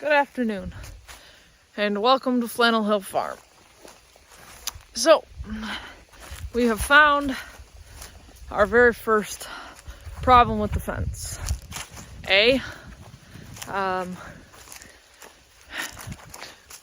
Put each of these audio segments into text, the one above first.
Good afternoon, and welcome to Flannel Hill Farm. So, we have found our very first problem with the fence.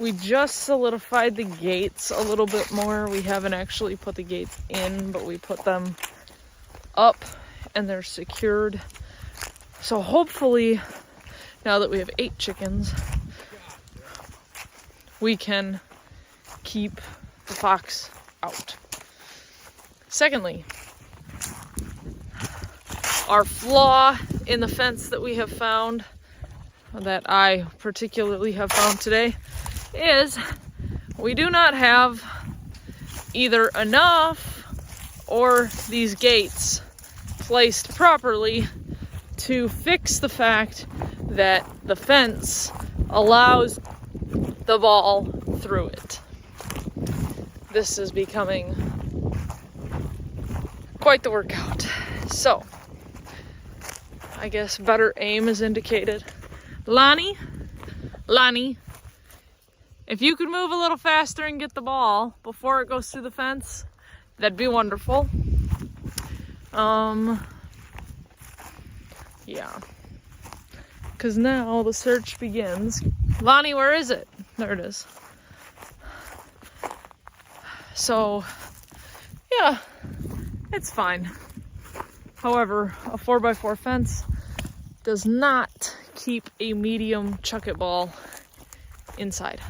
We just solidified the gates a little bit more. We haven't actually put the gates in, but we put them up and they're secured. So hopefully, now that we have 8 chickens, we can keep the fox out. Secondly, our flaw in the fence that we have found, that I particularly have found today, is we do not have either enough or these gates placed properly to fix the fact that the fence allows the ball through it. This is becoming quite the workout. So, I guess better aim is indicated. Lonnie, if you could move a little faster and get the ball before it goes through the fence, that'd be wonderful. Yeah. Because now the search begins. Lonnie, where is it? There it is. So, yeah, it's fine. However, a 4x4 fence does not keep a medium chuck-it ball inside.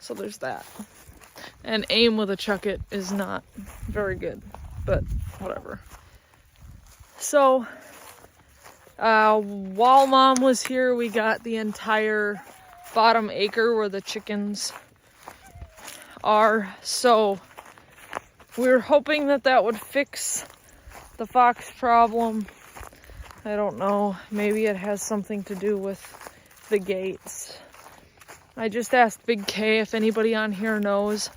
So there's that. And aim with a chuck-it is not very good, but whatever. So, while Mom was here, we got the entire bottom acre where the chickens are. So we're hoping that that would fix the fox problem. I don't know. Maybe it has something to do with the gates. I just asked Big K if anybody on here knows.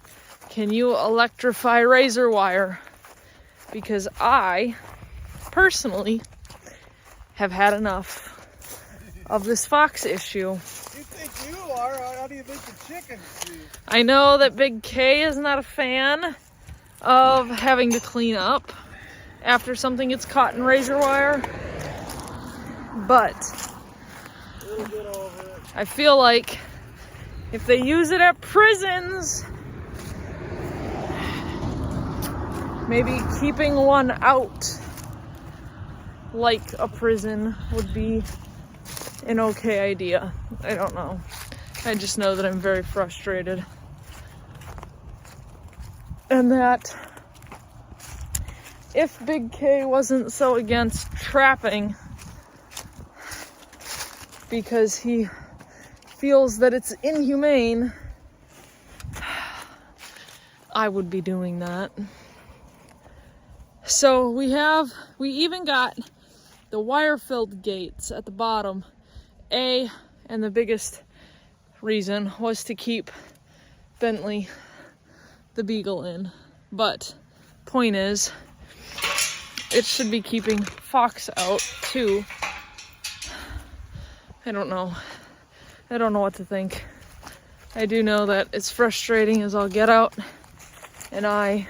Can you electrify razor wire? Because I, personally, have had enough of this fox issue. You think you are? How do you think the chickens do? I know that Big K is not a fan of having to clean up after something gets caught in razor wire, but We'll get over it. I feel like if they use it at prisons, maybe keeping one out like a prison would be an okay idea. I don't know. I just know that I'm very frustrated. And that if Big K wasn't so against trapping, because he feels that it's inhumane, I would be doing that. So we even got the wire-filled gates at the bottom. And the biggest reason was to keep Bentley the beagle in. But point is, it should be keeping Fox out too. I don't know. I don't know what to think. I do know that it's frustrating as all get out, and I'm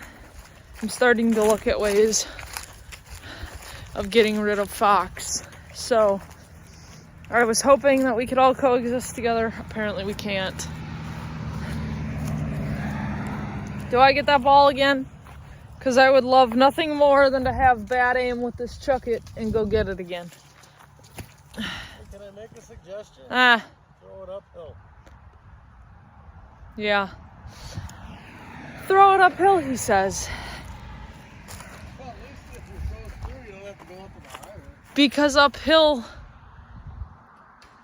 starting to look at ways of getting rid of Fox. So I was hoping that we could all coexist together. Apparently we can't. Do I get that ball again? Because I would love nothing more than to have bad aim with this chuck-it and go get it again. Hey, can I make a suggestion? Throw it uphill. Yeah. Throw it uphill, he says. Well, at least if you throw through, you don't have to go up to the highway. Because uphill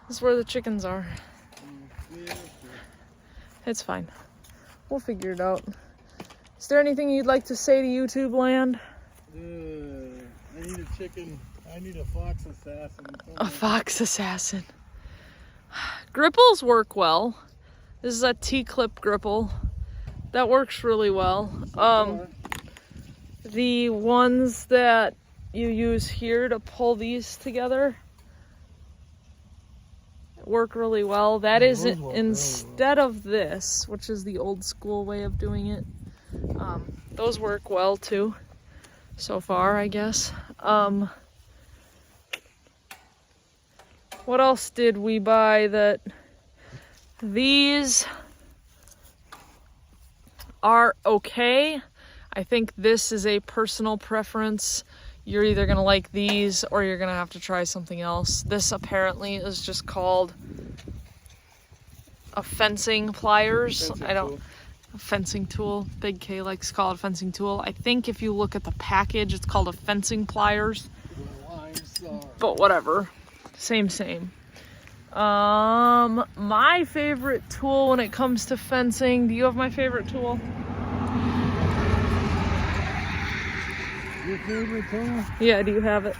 is where the chickens are. Yeah, It's fine. We'll figure it out. Is there anything you'd like to say to YouTube land? I need a chicken. I need a fox assassin. A fox assassin. Gripples work well. This is a T-clip gripple. That works really well. The ones that you use here to pull these together work really well. That Yeah, is those work really instead of this, which is the old school way of doing it. Those work well too, so far, I guess. What else did we buy that... These are okay. I think this is a personal preference. You're either gonna like these or you're gonna have to try something else. This apparently is just called a fencing pliers. A fencing tool. Big K likes to call it a fencing tool. I think if you look at the package, it's called a fencing pliers. But whatever. Same. My favorite tool when it comes to fencing. Do you have my favorite tool? Your favorite tool? Yeah, do you have it?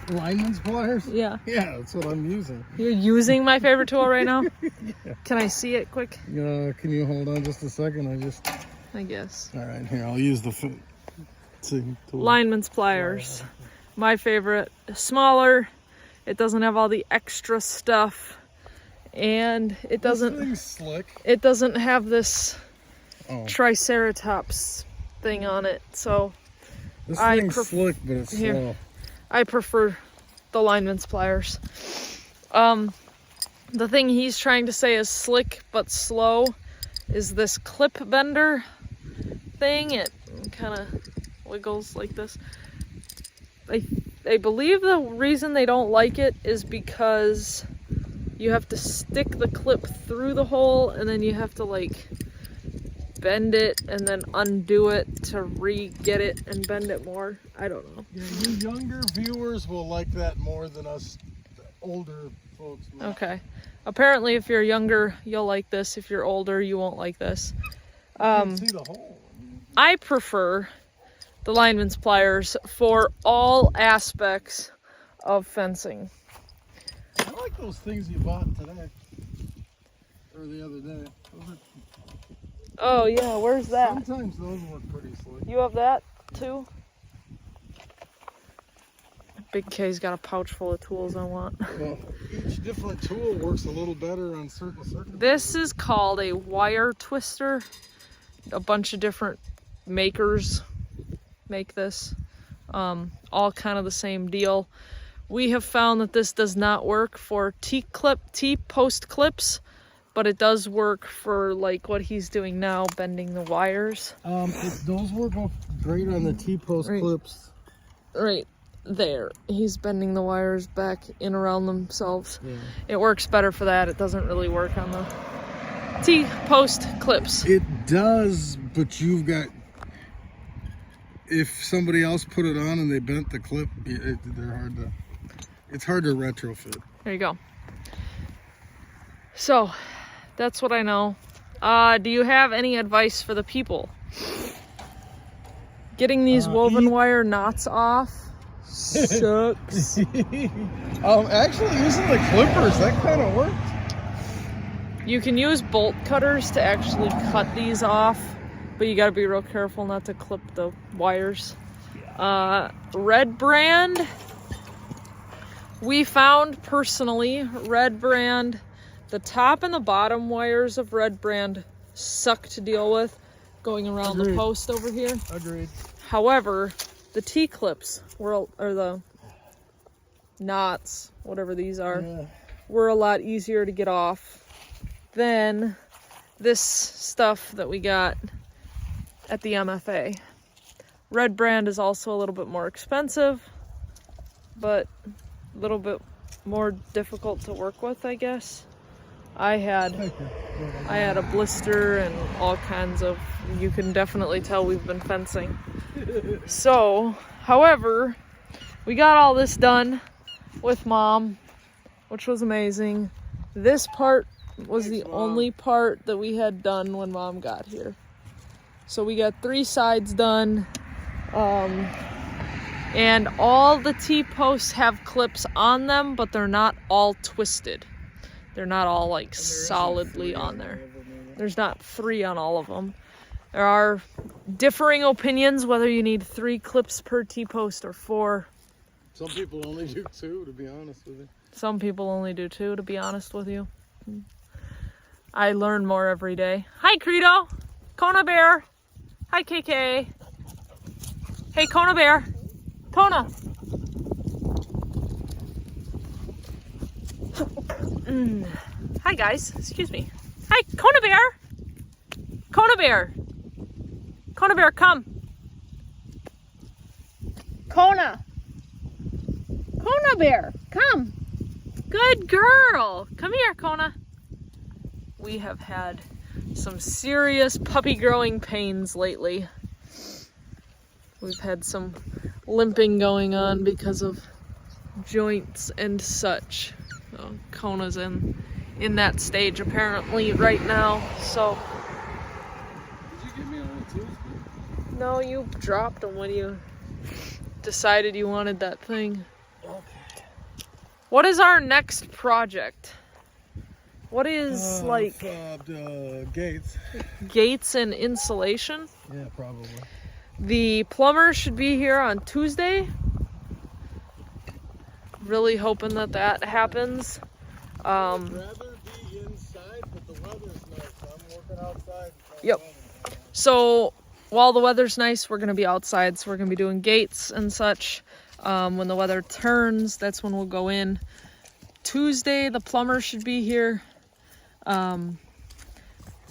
Lineman's pliers? Yeah. Yeah, that's what I'm using. You're using my favorite tool right now? Yeah. Can I see it quick? Can you hold on just a second? I guess. All right, here, I'll use the fencing tool. Lineman's pliers. My favorite. Smaller. It doesn't have all the extra stuff. And it doesn't... This thing's slick. It doesn't have this triceratops thing on it, so... This thing's slick, but it's here. slow. I prefer the lineman's pliers. The thing he's trying to say is slick but slow is this clip bender thing. It kind of wiggles like this. I believe the reason they don't like it is because you have to stick the clip through the hole and then you have to like bend it and then undo it to re-get it and bend it more. I don't know. Yeah, you younger viewers will like that more than us older folks. Okay. Apparently if you're younger, you'll like this. If you're older, you won't like this. You can see the hole. I prefer the lineman's pliers for all aspects of fencing. I like those things you bought today. Or the other day. Oh yeah, where's that? Sometimes those work pretty slick. You have that too? Big K's got a pouch full of tools I want. Well, each different tool works a little better on certain circuits. This is called a wire twister. A bunch of different makers make this. All kind of the same deal. We have found that this does not work for T-post clips, but it does work for like what he's doing now, bending the wires. Those work great on the T-post clips. Right there. He's bending the wires back in around themselves. Yeah. It works better for that. It doesn't really work on the T-post clips. It does, but you've got... If somebody else put it on and they bent the clip, they're hard to... It's hard to retrofit. There you go. So, that's what I know. Do you have any advice for the people? Getting these woven wire knots off sucks. Actually, using the clippers, that kind of worked. You can use bolt cutters to actually cut these off, but you gotta be real careful not to clip the wires. Red Brand. We found personally, Red Brand, the top and the bottom wires of Red Brand suck to deal with going around the post over here. Agreed. However, the T-clips, or the knots, whatever these are, were a lot easier to get off than this stuff that we got at the MFA. Red Brand is also a little bit more expensive, but a little bit more difficult to work with, I guess. I had a blister and all kinds of, you can definitely tell we've been fencing. So, however, we got all this done with Mom, which was amazing. This part was the only part that we had done when Mom got here. So we got 3 sides done. And all the T-posts have clips on them, but they're not all twisted. They're not all like solidly on there. There's not 3 on all of them. There are differing opinions whether you need 3 clips per T-post or 4. Some people only do 2, to be honest with you. Some people only do 2, to be honest with you. I learn more every day. Hi, Credo. Kona Bear. Hi, KK. Hey, Kona Bear. Kona. Hi, guys. Excuse me. Hi, Kona Bear. Kona Bear. Kona Bear, come. Kona. Kona Bear, come. Good girl. Come here, Kona. We have had some serious puppy growing pains lately. We've had some limping going on because of joints and such. So Kona's in that stage apparently right now. So. Did you give me a little tools? No, you dropped them when you decided you wanted that thing. Okay. What is our next project? What is gates? Gates and insulation? Yeah, probably. The plumber should be here on Tuesday. Really hoping that happens. I'd rather be inside, but the weather's nice. I'm working outside. Yep. So while the weather's nice, we're going to be outside. So we're going to be doing gates and such. When the weather turns, that's when we'll go in. Tuesday, the plumber should be here.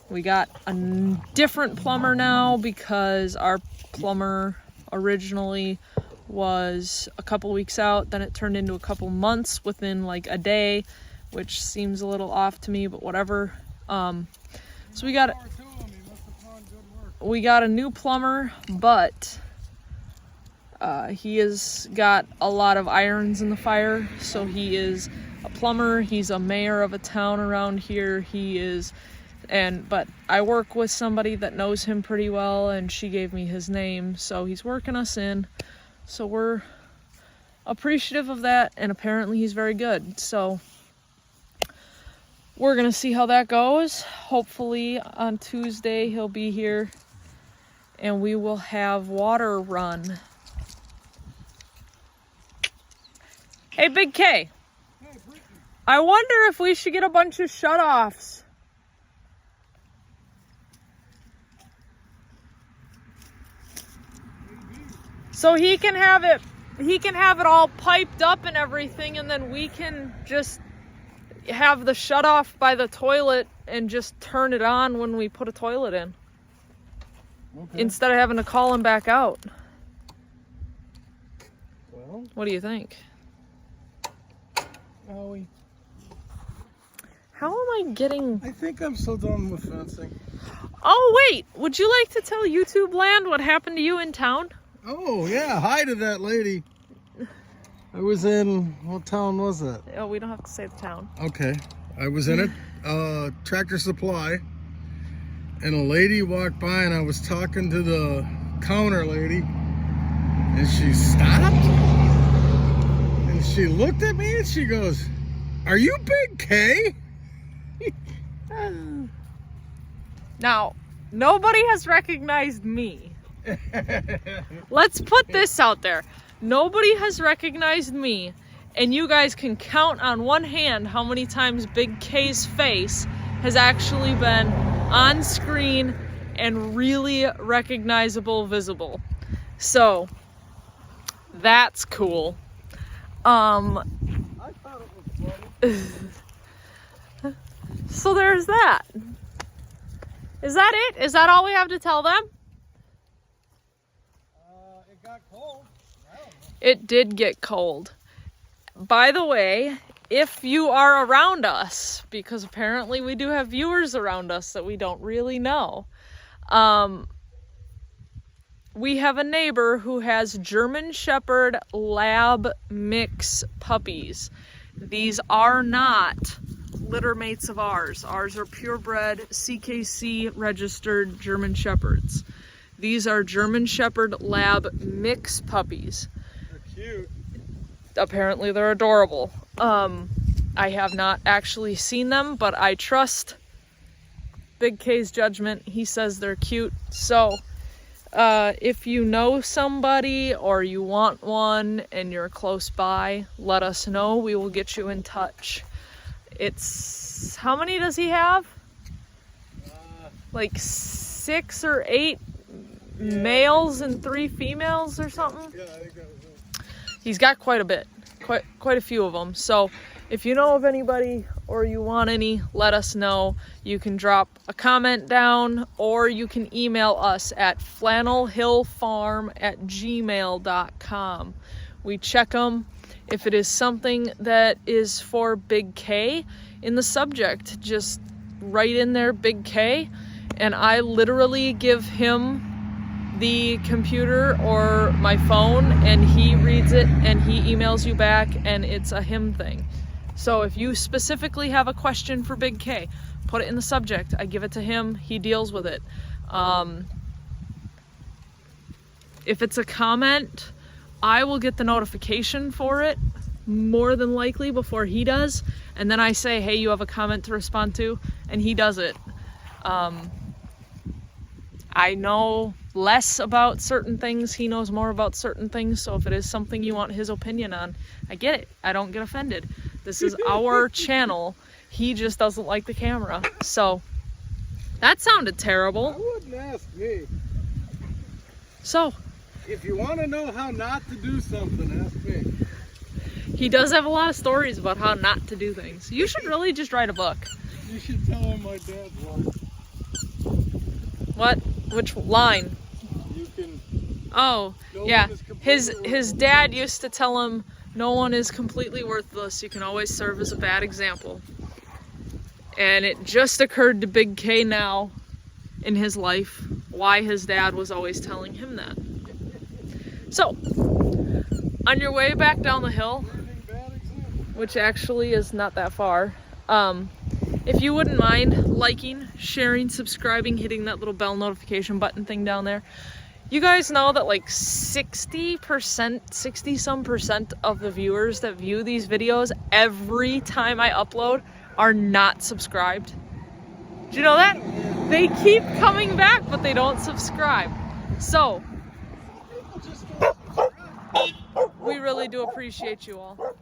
We got a different plumber now because our plumber originally was a couple weeks out. Then it turned into a couple months within like a day, which seems a little off to me, but whatever. So we got a new plumber, but he has got a lot of irons in the fire. So he is a plumber. He's a mayor of a town around here. But I work with somebody that knows him pretty well, and she gave me his name. So he's working us in. So we're appreciative of that, and apparently he's very good. So we're gonna see how that goes. Hopefully on Tuesday he'll be here and we will have water run. Hey, Big K. I wonder if we should get a bunch of shutoffs. So he can have it all piped up and everything, and then we can just have the shutoff by the toilet and just turn it on when we put a toilet in. Okay. Instead of having to call him back out. Well, what do you think? How am I getting... I think I'm so done with fencing. Oh, wait. Would you like to tell YouTube land what happened to you in town? Oh, yeah. Hi to that lady. I was in... What town was that? Oh, we don't have to say the town. Okay. I was in a Tractor Supply, and a lady walked by, and I was talking to the counter lady, and she stopped, and she looked at me, and she goes, "Are you Big K?" Now, nobody has recognized me. Let's put this out there. Nobody has recognized me, and you guys can count on one hand how many times Big K's face has actually been on screen and really recognizable, visible. So, that's cool. I thought it was funny. So there's that. Is that it? Is that all we have to tell them? It got cold. I don't know. It did get cold. By the way, if you are around us, because apparently we do have viewers around us that we don't really know, we have a neighbor who has German Shepherd Lab mix puppies. These are not litter mates of ours. Ours are purebred, CKC registered German Shepherds. These are German Shepherd Lab mix puppies. They're cute. Apparently they're adorable. I have not actually seen them, but I trust Big K's judgment. He says they're cute. So If you know somebody or you want one and you're close by, let us know. We will get you in touch. It's, how many does he have? Like 6 or 8 males and 3 females or something? Yeah, I think that was it. He's got quite a bit, quite a few of them. So if you know of anybody or you want any, let us know. You can drop a comment down or you can email us at flannelhillfarm@gmail.com. We check them. If it is something that is for Big K, in the subject, just write in there Big K, and I literally give him the computer or my phone and he reads it and he emails you back, and it's a him thing. So if you specifically have a question for Big K, put it in the subject. I give it to him. He deals with it. If it's a comment, I will get the notification for it more than likely before he does. And then I say, hey, you have a comment to respond to, and he does it. I know less about certain things. He knows more about certain things. So if it is something you want his opinion on, I get it. I don't get offended. This is our channel. He just doesn't like the camera. So that sounded terrible. I wouldn't ask me. So If you want to know how not to do something, ask me. he does have a lot of stories about how not to do things. You should really just write a book. You should tell him my dad's line. What? Which line? You can. Oh, yeah. His dad used to tell him, no one is completely worthless. You can always serve as a bad example. And it just occurred to Big K now in his life why his dad was always telling him that. So, on your way back down the hill, which actually is not that far, if you wouldn't mind liking, sharing, subscribing, hitting that little bell notification button thing down there. You guys know that like 60% of the viewers that view these videos every time I upload are not subscribed. Do you know that? They keep coming back, but they don't subscribe. So, we really do appreciate you all.